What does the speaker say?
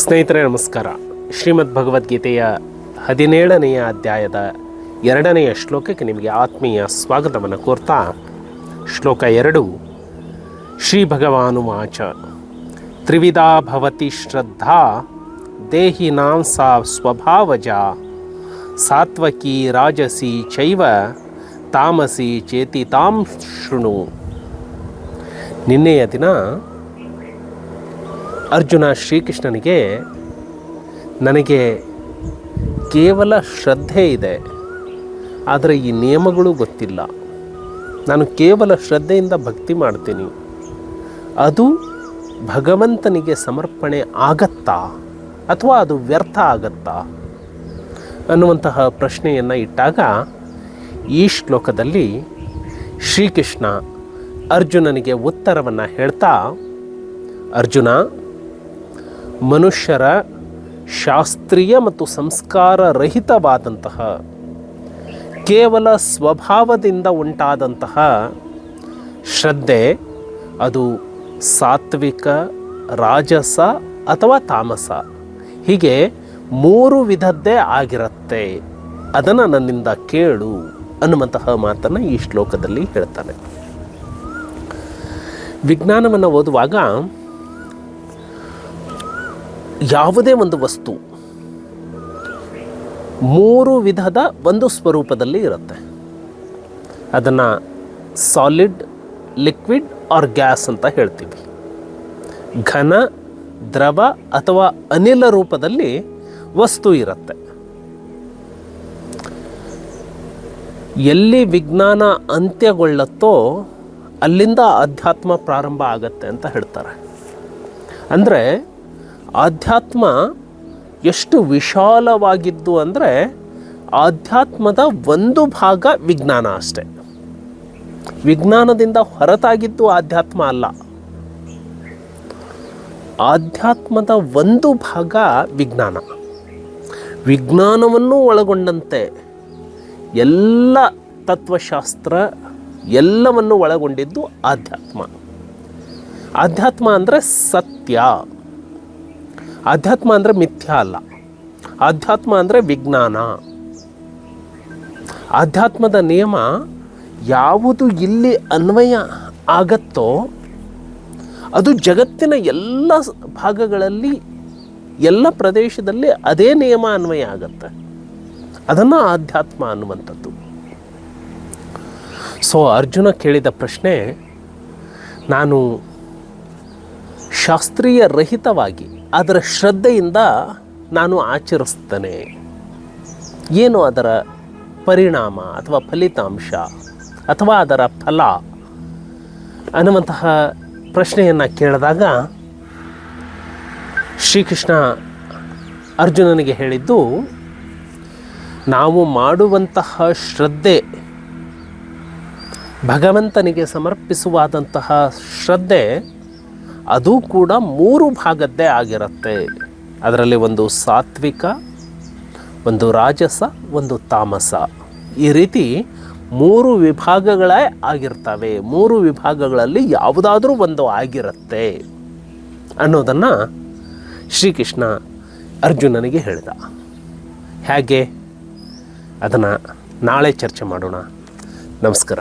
ಸ್ನೇಹಿತರೆ ನಮಸ್ಕಾರ. ಶ್ರೀಮದ್ ಭಗವದ್ಗೀತೆಯ 17ನೆಯ ಅಧ್ಯಾಯದ 2ನೆಯ ಶ್ಲೋಕಕ್ಕೆ ನಿಮಗೆ ಆತ್ಮೀಯ ಸ್ವಾಗತವನ್ನು ಕೋರ್ತಾ, ಶ್ಲೋಕ 2. ಶ್ರೀ ಭಗವಾನುವಾಚ ತ್ರಿವಿಧಾ ಭವತಿ ಶ್ರದ್ಧಾ ದೇಹಿನಾಂ ಸಾ ಸ್ವಭಾವಜ ಸಾತ್ವಕಿ ರಾಜಸಿ ಚೈವ ತಾಮಸಿ ಚೇತಿ ತಾಂ ಶೃಣು. ನಿನ್ನೆಯ ದಿನ ಅರ್ಜುನ ಶ್ರೀಕೃಷ್ಣನಿಗೆ, ನನಗೆ ಕೇವಲ ಶ್ರದ್ಧೆ ಇದೆ, ಆದರೆ ಈ ನಿಯಮಗಳು ಗೊತ್ತಿಲ್ಲ. ನಾನು ಕೇವಲ ಶ್ರದ್ಧೆಯಿಂದ ಭಕ್ತಿ ಮಾಡ್ತೀನಿ, ಅದು ಭಗವಂತನಿಗೆ ಸಮರ್ಪಣೆ ಆಗತ್ತಾ ಅಥವಾ ಅದು ವ್ಯರ್ಥ ಆಗತ್ತಾ ಅನ್ನುವಂತಹ ಪ್ರಶ್ನೆಯನ್ನು ಇಟ್ಟಾಗ, ಈ ಶ್ಲೋಕದಲ್ಲಿ ಶ್ರೀಕೃಷ್ಣ ಅರ್ಜುನನಿಗೆ ಉತ್ತರವನ್ನು ಹೇಳ್ತಾ, ಅರ್ಜುನ, ಮನುಷ್ಯರ ಶಾಸ್ತ್ರೀಯ ಮತ್ತು ಸಂಸ್ಕಾರ ರಹಿತವಾದಂತಹ ಕೇವಲ ಸ್ವಭಾವದಿಂದ ಉಂಟಾದಂತಹ ಶ್ರದ್ಧೆ ಅದು ಸಾತ್ವಿಕ, ರಾಜಸ ಅಥವಾ ತಾಮಸ, ಹೀಗೆ 3 ವಿಧದ್ದೇ ಆಗಿರುತ್ತೆ. ಅದನ್ನು ನನ್ನಿಂದ ಕೇಳು ಅನ್ನುವಂತಹ ಮಾತನ್ನು ಈ ಶ್ಲೋಕದಲ್ಲಿ ಹೇಳ್ತಾನೆ. ವಿಜ್ಞಾನವನ್ನು ಓದುವಾಗ ಯಾವುದೇ ಒಂದು ವಸ್ತು 3 ವಿಧದ ಒಂದು ಸ್ವರೂಪದಲ್ಲಿ ಇರುತ್ತೆ. ಅದನ್ನು ಸಾಲಿಡ್, ಲಿಕ್ವಿಡ್ ಆರ್ ಗ್ಯಾಸ್ ಅಂತ ಹೇಳ್ತೀವಿ. ಘನ, ದ್ರವ ಅಥವಾ ಅನಿಲ ರೂಪದಲ್ಲಿ ವಸ್ತು ಇರುತ್ತೆ. ಎಲ್ಲಿ ವಿಜ್ಞಾನ ಅಂತ್ಯಗೊಳ್ಳುತ್ತೋ ಅಲ್ಲಿಂದ ಅಧ್ಯಾತ್ಮ ಪ್ರಾರಂಭ ಆಗತ್ತೆ ಅಂತ ಹೇಳ್ತಾರೆ. ಅಂದರೆ ಆಧ್ಯಾತ್ಮ ಎಷ್ಟು ವಿಶಾಲವಾಗಿದ್ದು ಅಂದರೆ, ಆಧ್ಯಾತ್ಮದ ಒಂದು ಭಾಗ ವಿಜ್ಞಾನ ಅಷ್ಟೆ. ವಿಜ್ಞಾನದಿಂದ ಹೊರತಾಗಿದ್ದು ಆಧ್ಯಾತ್ಮ ಅಲ್ಲ. ಆಧ್ಯಾತ್ಮದ ಒಂದು ಭಾಗ ವಿಜ್ಞಾನ. ವಿಜ್ಞಾನವನ್ನು ಒಳಗೊಂಡಂತೆ ಎಲ್ಲ ತತ್ವಶಾಸ್ತ್ರ ಎಲ್ಲವನ್ನು ಒಳಗೊಂಡಿದ್ದು ಆಧ್ಯಾತ್ಮ. ಆಧ್ಯಾತ್ಮ ಅಂದರೆ ಸತ್ಯ. ಆಧ್ಯಾತ್ಮ ಅಂದರೆ ಮಿಥ್ಯ ಅಲ್ಲ. ಆಧ್ಯಾತ್ಮ ಅಂದರೆ ವಿಜ್ಞಾನ. ಆಧ್ಯಾತ್ಮದ ನಿಯಮ ಯಾವುದು ಇಲ್ಲಿ ಅನ್ವಯ ಆಗತ್ತೋ ಅದು ಜಗತ್ತಿನ ಎಲ್ಲ ಭಾಗಗಳಲ್ಲಿ, ಎಲ್ಲ ಪ್ರದೇಶದಲ್ಲಿ ಅದೇ ನಿಯಮ ಅನ್ವಯ ಆಗತ್ತೆ. ಅದನ್ನು ಆಧ್ಯಾತ್ಮ ಅನ್ನುವಂಥದ್ದು. ಸೊ ಅರ್ಜುನ ಕೇಳಿದ ಪ್ರಶ್ನೆ, ನಾನು ಶಾಸ್ತ್ರೀಯ ರಹಿತವಾಗಿ ಅದರ ಶ್ರದ್ಧೆಯಿಂದ ನಾನು ಆಚರಿಸ್ತೇನೆ, ಏನು ಅದರ ಪರಿಣಾಮ ಅಥವಾ ಫಲಿತಾಂಶ ಅಥವಾ ಅದರ ಫಲ ಅನ್ನುವಂತಹ ಪ್ರಶ್ನೆಯನ್ನು ಕೇಳಿದಾಗ, ಶ್ರೀಕೃಷ್ಣ ಅರ್ಜುನನಿಗೆ ಹೇಳಿದ್ದು, ನಾವು ಮಾಡುವಂತಹ ಶ್ರದ್ಧೆ, ಭಗವಂತನಿಗೆ ಸಮರ್ಪಿಸುವಾದಂತಹ ಶ್ರದ್ಧೆ, ಅದು ಕೂಡ 3 ಭಾಗದ್ದೇ ಆಗಿರುತ್ತೆ. ಅದರಲ್ಲಿ ಒಂದು ಸಾತ್ವಿಕ, ಒಂದು ರಾಜಸ, ಒಂದು ತಾಮಸ, ಈ ರೀತಿ 3 ವಿಭಾಗಗಳೇ ಆಗಿರ್ತವೆ. 3 ವಿಭಾಗಗಳಲ್ಲಿ ಯಾವುದಾದ್ರೂ ಒಂದು ಆಗಿರುತ್ತೆ ಅನ್ನೋದನ್ನು ಶ್ರೀಕೃಷ್ಣ ಅರ್ಜುನನಿಗೆ ಹೇಳಿದ. ಹೇಗೆ ಅದನ್ನು ನಾಳೆ ಚರ್ಚೆ ಮಾಡೋಣ. ನಮಸ್ಕಾರ.